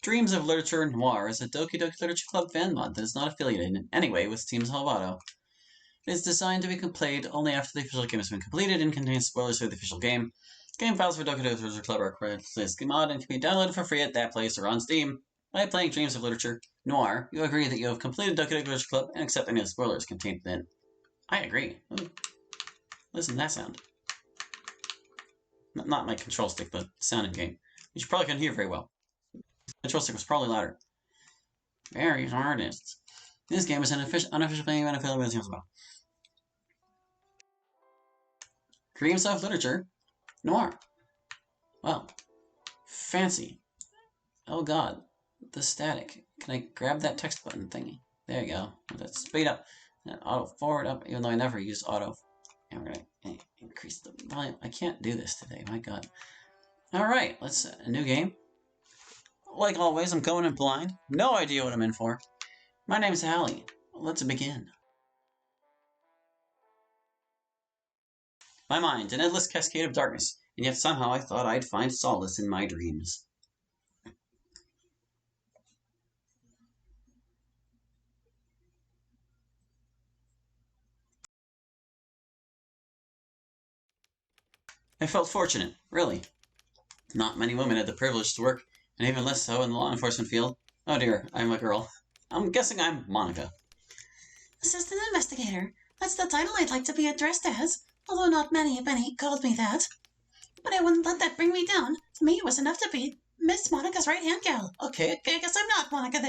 Dreams of Literature Noir is a Doki Doki Literature Club fan mod that is not affiliated in any way with Team Salvato. It is designed to be played only after the official game has been completed and contains spoilers for the official game. Game files for Doki Doki Literature Club are created as mod and can be downloaded for free at that place or on Steam. By playing Dreams of Literature Noir, you agree that you have completed Doki Doki Literature Club and accept any of the spoilers contained within. I agree. Ooh. Listen to that sound. Not my control stick, but sound in game. Which you probably couldn't hear very well. The control stick was probably louder. Various artists. This game is an unofficial playing event affiliated with Team Salvato. Dreams of Literature Noir. Wow. Fancy. Oh god. The static. Can I grab that text button thingy? There you go. Let's speed up. And auto forward up, even though I never use auto. And we're going to increase the volume. I can't do this today, my god. Alright, let's a new game. Like always, I'm going in blind. No idea what I'm in for. My name's Hallie. Let's begin. My mind, an endless cascade of darkness, and yet somehow I thought I'd find solace in my dreams. I felt fortunate, really. Not many women had the privilege to work, and even less so in the law enforcement field. Oh dear, I'm a girl. I'm guessing I'm Monika. Assistant Investigator. That's the title I'd like to be addressed as, although not many called me that. But I wouldn't let that bring me down. To me, it was enough to be Miss Monica's right-hand gal. Okay, I guess I'm not Monika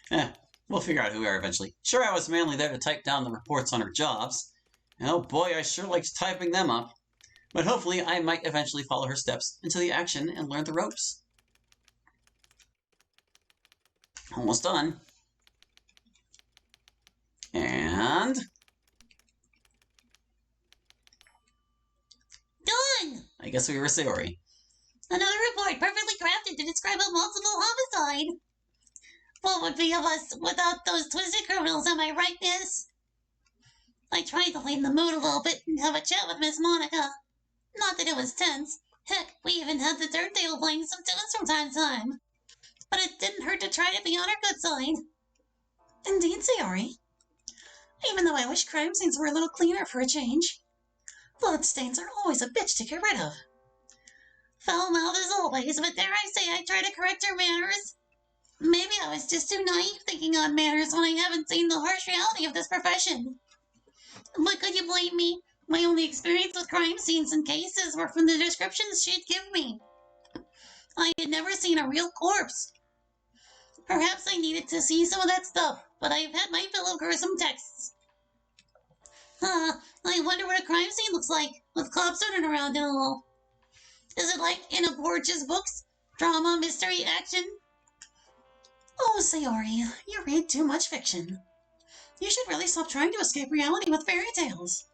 then. We'll figure out who we are eventually. Sure, I was mainly there to type down the reports on her jobs. And oh boy, I sure liked typing them up. But hopefully I might eventually follow her steps into the action and learn the ropes. Almost done. And... Done! I guess we were sorry. Another report perfectly crafted to describe a multiple homicide. What would be of us without those twisted criminals, am I right, miss? I tried to lighten the mood a little bit and have a chat with Miss Monika. Not that it was tense. Heck, we even had the turntable playing some tunes from time to time. But it didn't hurt to try to be on our good side. Indeed, Sayori. Even though I wish crime scenes were a little cleaner for a change. Bloodstains are always a bitch to get rid of. Foul mouth as always, but dare I say I try to correct her manners? Maybe I was just too naive thinking on manners when I haven't seen the harsh reality of this profession. But could you blame me? My only experience with crime scenes and cases were from the descriptions she'd give me. I had never seen a real corpse. Perhaps I needed to see some of that stuff, but I've had my fill of gruesome texts. I wonder what a crime scene looks like, with cops running around and all. Is it like in a Borges books? Drama, mystery, action? Oh, Sayori, you read too much fiction. You should really stop trying to escape reality with fairy tales.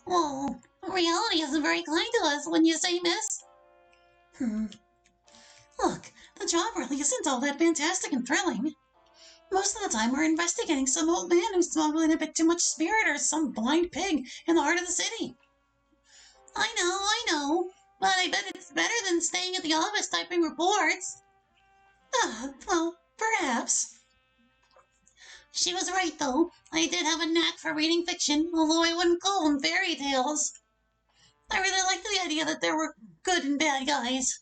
Well, reality isn't very kind to us, wouldn't you say, miss? Look, the job really isn't all that fantastic and thrilling. Most of the time we're investigating some old man who's smuggling a bit too much spirit or some blind pig in the heart of the city. I know, but I bet it's better than staying at the office typing reports. Well, perhaps. She was right, though. I did have a knack for reading fiction, although I wouldn't call them fairy tales. I really liked the idea that there were good and bad guys,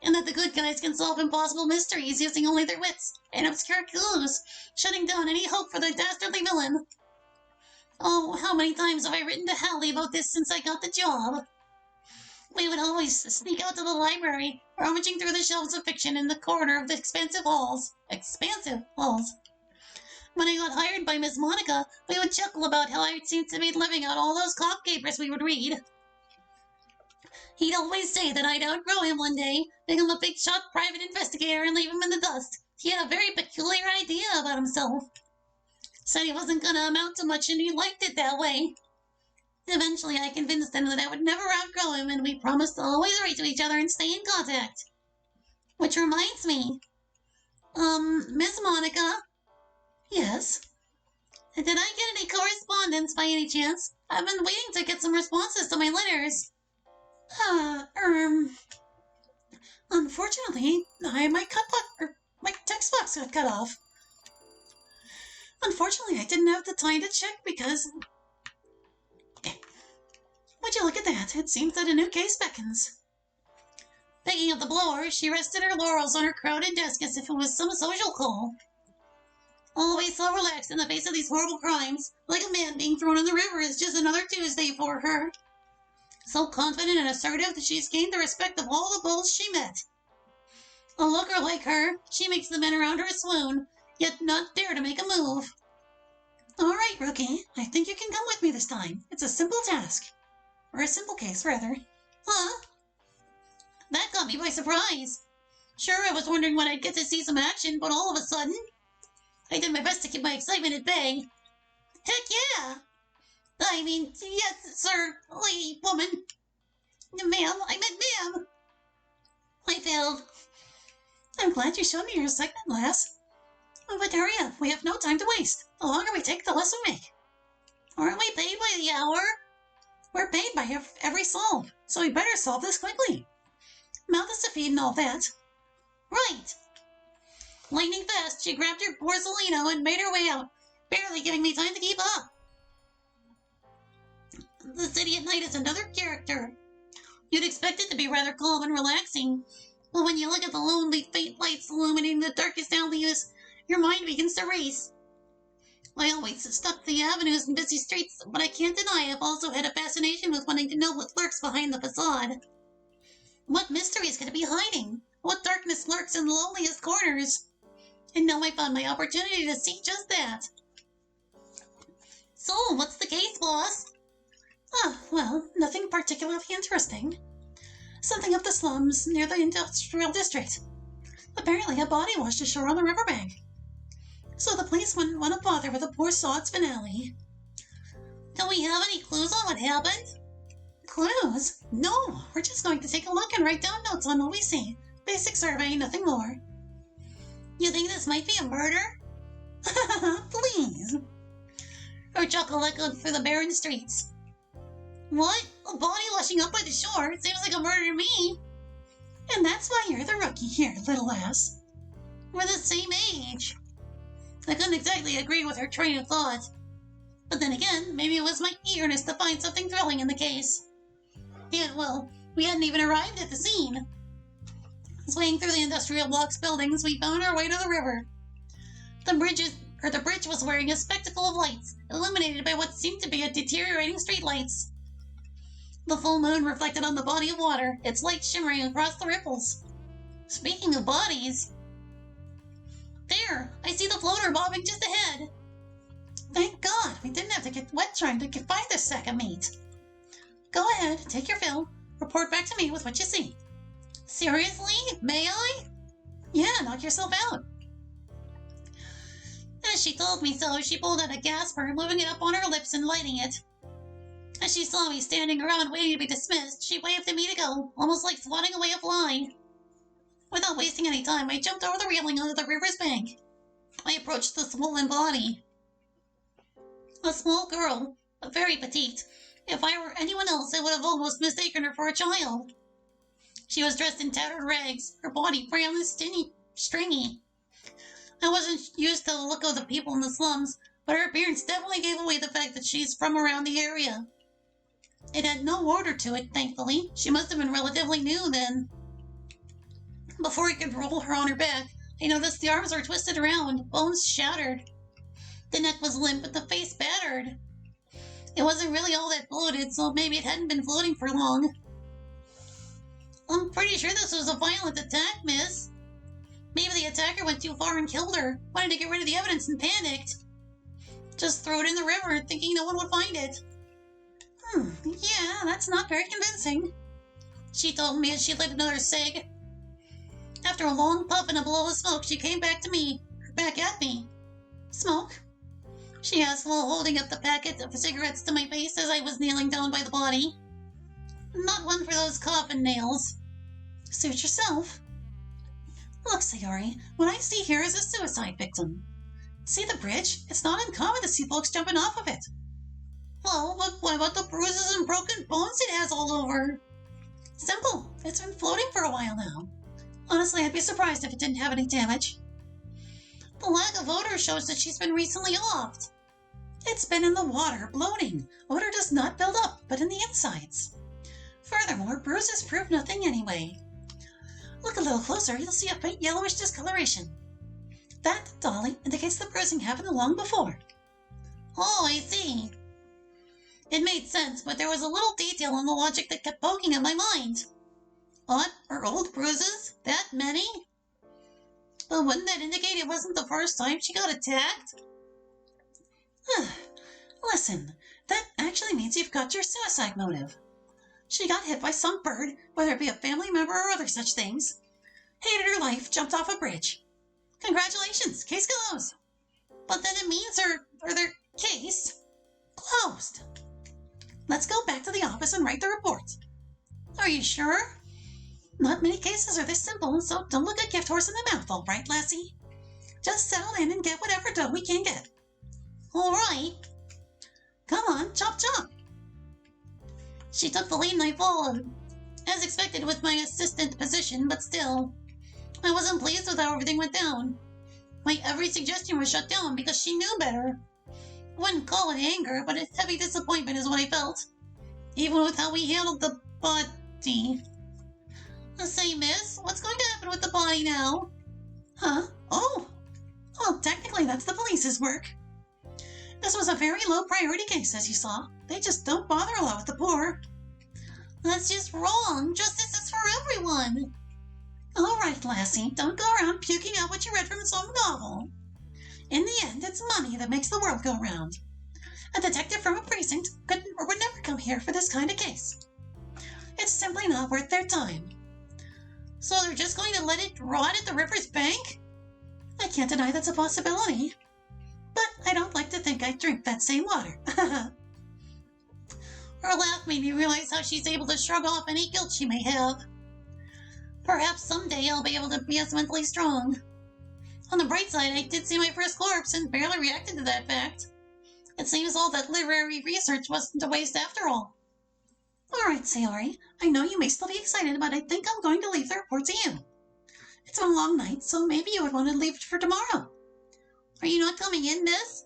and that the good guys can solve impossible mysteries using only their wits and obscure clues, shutting down any hope for the dastardly villain. Oh, how many times have I written to Hallie about this since I got the job? We would always sneak out to the library, rummaging through the shelves of fiction in the corner of the expansive halls. When I got hired by Miss Monika, we would chuckle about how I seemed to be living out all those cop capers we would read. He'd always say that I'd outgrow him one day, become a big shot private investigator and leave him in the dust. He had a very peculiar idea about himself. Said he wasn't going to amount to much and he liked it that way. Eventually I convinced him that I would never outgrow him and we promised to always write to each other and stay in contact. Which reminds me, Miss Monika? Yes? Did I get any correspondence by any chance? I've been waiting to get some responses to my letters. Unfortunately, unfortunately, my text box got cut off. Unfortunately, I didn't have the time to check because... Would you look at that? It seems that a new case beckons. Picking up the blower, she rested her laurels on her crowded desk as if it was some social call. Always so relaxed in the face of these horrible crimes, like a man being thrown in the river is just another Tuesday for her. So confident and assertive that she's gained the respect of all the bulls she met. A looker like her, she makes the men around her swoon, yet not dare to make a move. All right, rookie, I think you can come with me this time. It's a simple task. Or a simple case, rather. Huh? That got me by surprise. Sure, I was wondering when I'd get to see some action, but all of a sudden... I did my best to keep my excitement at bay. Heck yeah! I mean, yes, sir, lady, woman. Ma'am, I meant ma'am. I failed. I'm glad you showed me your excitement, lass. But hurry up, we have no time to waste. The longer we take, the less we make. Aren't we paid by the hour? We're paid by every solve, so we better solve this quickly. Mouth is to feed and all that. Right. Lightning fast, she grabbed her Borzolino and made her way out, barely giving me time to keep up. The city at night is another character. You'd expect it to be rather calm and relaxing, but when you look at the lonely faint lights illuminating the darkest alleys, your mind begins to race. I always stuck the avenues and busy streets, but I can't deny I've also had a fascination with wanting to know what lurks behind the facade. What mysteries could it be hiding? What darkness lurks in the loneliest corners? And now I found my opportunity to see just that. So, what's the case, boss? Well, nothing particularly interesting. Something up the slums near the industrial district. Apparently a body washed ashore on the riverbank. So the police wouldn't want to bother with a poor sod's finale. Do we have any clues on what happened? Clues? No, we're just going to take a look and write down notes on what we see. Basic survey, nothing more. You think this might be a murder? Please. Her chuckle echoed through the barren streets. What? A body washing up by the shore? Seems like a murder to me. And that's why you're the rookie here, little ass. We're the same age. I couldn't exactly agree with her train of thought. But then again, maybe it was my eagerness to find something thrilling in the case. And, well, we hadn't even arrived at the scene. Swaying through the industrial blocks buildings, we found our way to the river. The bridge was wearing a spectacle of lights, illuminated by what seemed to be a deteriorating streetlights. The full moon reflected on the body of water, its light shimmering across the ripples. Speaking of bodies... There! I see the floater bobbing just ahead! Thank God, we didn't have to get wet trying to find this sack of meat. Go ahead, take your fill. Report back to me with what you see. Seriously? May I? Yeah, knock yourself out. As she told me so, she pulled out a gasper, moving it up on her lips and lighting it. As she saw me standing around waiting to be dismissed, she waved to me to go, almost like swatting away a fly. Without wasting any time, I jumped over the railing onto the river's bank. I approached the swollen body. A small girl, very petite. If I were anyone else, I would have almost mistaken her for a child. She was dressed in tattered rags, her body frail and stringy. I wasn't used to the look of the people in the slums, but her appearance definitely gave away the fact that she's from around the area. It had no order to it, thankfully. She must have been relatively new then. Before I could roll her on her back, I noticed the arms were twisted around, bones shattered. The neck was limp, but the face battered. It wasn't really all that bloated, so maybe it hadn't been floating for long. I'm pretty sure this was a violent attack, miss. Maybe the attacker went too far and killed her, wanted to get rid of the evidence and panicked. Just threw it in the river, thinking no one would find it. Yeah, that's not very convincing, she told me as she lit another cig. After a long puff and a blow of smoke, she came back at me. Smoke? She asked while holding up the packet of cigarettes to my face as I was kneeling down by the body. Not one for those coffin nails. Suit yourself. Look, Sayori, what I see here is a suicide victim. See the bridge? It's not uncommon to see folks jumping off of it. Well, what about the bruises and broken bones it has all over? Simple. It's been floating for a while now. Honestly, I'd be surprised if it didn't have any damage. The lack of odor shows that she's been recently offed. It's been in the water, bloating. Odor does not build up, but in the insides. Furthermore, bruises prove nothing anyway. Look a little closer, you'll see a faint yellowish discoloration. That, Dolly, indicates the bruising happened long before. Oh, I see. It made sense, but there was a little detail in the logic that kept poking at my mind. What? Her old bruises? That many? But wouldn't that indicate it wasn't the first time she got attacked? Listen, that actually means you've got your suicide motive. She got hit by some bird, whether it be a family member or other such things. Hated her life, jumped off a bridge. Congratulations, case closed. But then it means their case closed. Let's go back to the office and write the report. Are you sure? Not many cases are this simple, so don't look a gift horse in the mouth, all right, lassie? Just settle in and get whatever dough we can get. All right. Come on, chop chop. She took the lead and I followed. As expected with my assistant position, but still. I wasn't pleased with how everything went down. My every suggestion was shut down because she knew better. I wouldn't call it anger, but a heavy disappointment is what I felt. Even with how we handled the body. Say, miss, what's going to happen with the body now? Huh? Oh! Well, technically that's the police's work. This was a very low priority case, as you saw. They just don't bother a lot with the poor. That's just wrong. Justice is for everyone. All right, lassie, don't go around puking out what you read from some novel. In the end, it's money that makes the world go round. A detective from a precinct couldn't or would never come here for this kind of case. It's simply not worth their time. So they're just going to let it rot at the river's bank? I can't deny that's a possibility. But I don't like to think I drink that same water. Her laugh made me realize how she's able to shrug off any guilt she may have. Perhaps someday I'll be able to be as mentally strong. On the bright side, I did see my first corpse and barely reacted to that fact. It seems all that literary research wasn't a waste after all. All right, Sayori, I know you may still be excited, but I think I'm going to leave the report to you. It's been a long night, so maybe you would want to leave it for tomorrow. Are you not coming in, miss?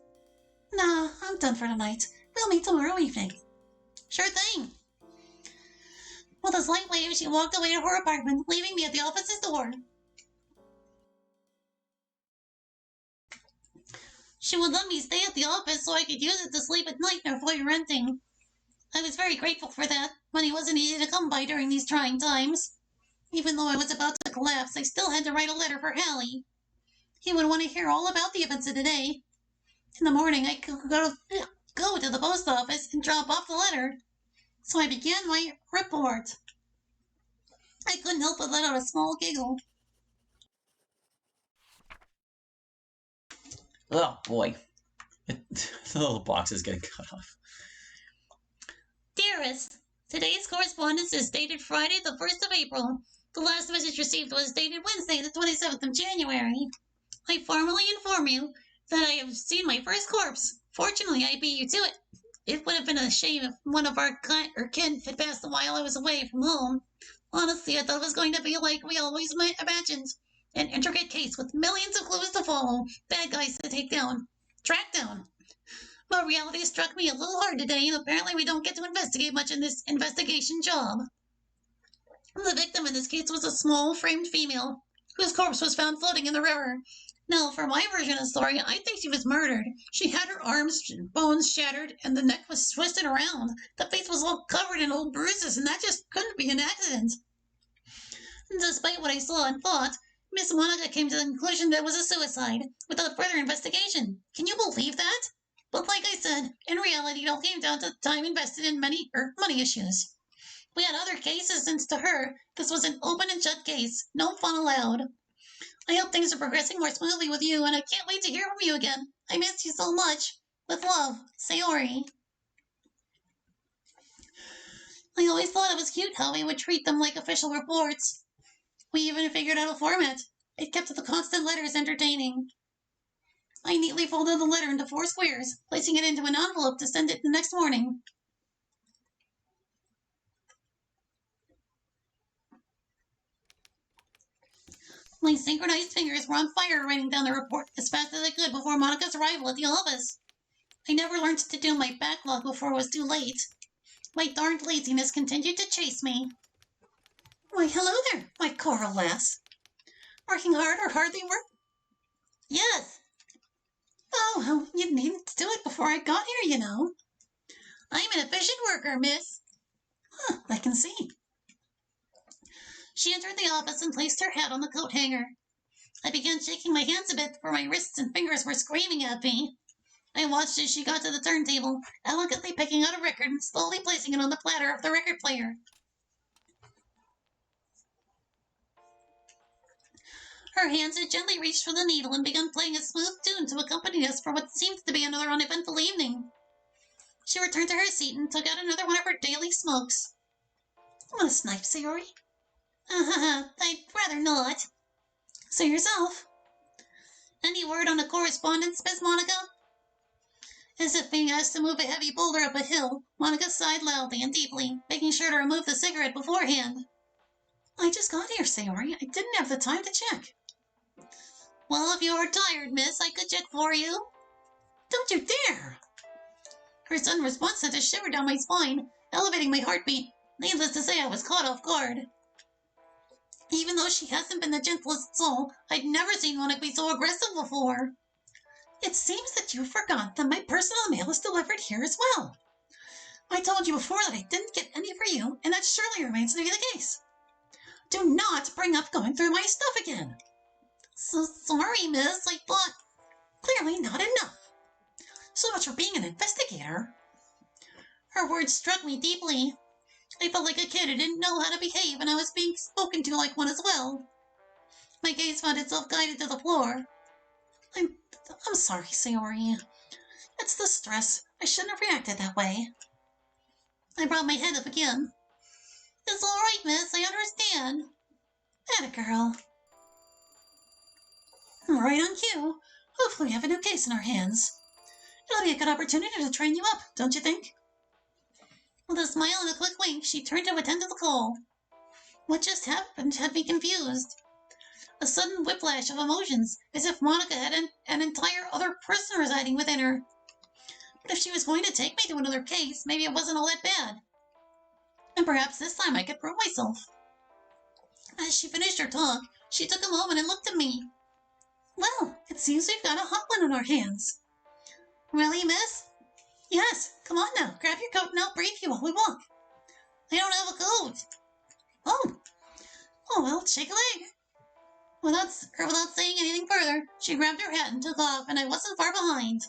Nah, I'm done for tonight. We'll meet tomorrow evening. Sure thing. With a slight wave, she walked away to her apartment, leaving me at the office's door. She would let me stay at the office so I could use it to sleep at night and avoid renting. I was very grateful for that. Money wasn't easy to come by during these trying times. Even though I was about to collapse, I still had to write a letter for Hallie. He would want to hear all about the events of the day. In the morning, I could go to the post office and drop off the letter. So I began my report. I couldn't help but let out a small giggle. Oh, boy. The little box is getting cut off. Dearest, today's correspondence is dated Friday, the 1st of April. The last message received was dated Wednesday, the 27th of January. I formally inform you that I have seen my first corpse. Fortunately, I beat you to it. It would have been a shame if one of our kin had passed while I was away from home. Honestly, I thought it was going to be like we always imagined. An intricate case with millions of clues to follow, bad guys to track down. But reality struck me a little hard today, and apparently we don't get to investigate much in this investigation job. The victim in this case was a small, framed female, whose corpse was found floating in the river. Now, for my version of the story, I think she was murdered. She had her arms and bones shattered, and the neck was twisted around. The face was all covered in old bruises, and that just couldn't be an accident. Despite what I saw and thought, Miss Monika came to the conclusion that it was a suicide, without further investigation. Can you believe that? But like I said, in reality it all came down to time invested in money issues. We had other cases, and to her, this was an open and shut case. No fun allowed. I hope things are progressing more smoothly with you, and I can't wait to hear from you again. I miss you so much. With love, Sayori. I always thought it was cute how we would treat them like official reports. We even figured out a format. It kept the constant letters entertaining. I neatly folded the letter into 4 squares, placing it into an envelope to send it the next morning. My synchronized fingers were on fire writing down the report as fast as I could before Monica's arrival at the office. I never learned to do my backlog before it was too late. My darned laziness continued to chase me. Why, hello there, my coral lass. Working hard or hardly work? Yes. Oh, well, you needed to do it before I got here, you know. I'm an efficient worker, miss. Huh, I can see. She entered the office and placed her hat on the coat hanger. I began shaking my hands a bit, for my wrists and fingers were screaming at me. I watched as she got to the turntable, elegantly picking out a record and slowly placing it on the platter of the record player. Her hands had gently reached for the needle and begun playing a smooth tune to accompany us for what seemed to be another uneventful evening. She returned to her seat and took out another one of her daily smokes. Want a snipe, Sayori? I'd rather not. Say yourself. Any word on a correspondence, Miss Monika? As if being asked to move a heavy boulder up a hill, Monika sighed loudly and deeply, making sure to remove the cigarette beforehand. I just got here, Sayori. I didn't have the time to check. Well, if you're tired, miss, I could check for you. Don't you dare! Her sudden response sent a shiver down my spine, elevating my heartbeat. Needless to say, I was caught off guard. Even though she hasn't been the gentlest soul, I'd never seen Monika be so aggressive before. It seems that you forgot that my personal mail is delivered here as well. I told you before that I didn't get any for you, and that surely remains to be the case. Do not bring up going through my stuff again. So sorry, miss. I thought... Clearly not enough. So much for being an investigator. Her words struck me deeply. I felt like a kid who didn't know how to behave, and I was being spoken to like one as well. My gaze found itself guided to the floor. I'm sorry, Sayori. It's the stress. I shouldn't have reacted that way. I brought my head up again. It's all right, miss. I understand. Atta girl. Right on cue. Hopefully we have a new case in our hands. It'll be a good opportunity to train you up, don't you think? With a smile and a quick wink, she turned to attend to the call. What just happened had me confused. A sudden whiplash of emotions, as if Monika had an entire other person residing within her. But if she was going to take me to another case, maybe it wasn't all that bad. And perhaps this time I could prove myself. As she finished her talk, she took a moment and looked at me. Well, it seems we've got a hot one on our hands. Really, miss? Yes, come on now, grab your coat and I'll brief you while we walk. I don't have a coat. Oh, well, shake a leg. Without saying anything further, she grabbed her hat and took off, and I wasn't far behind.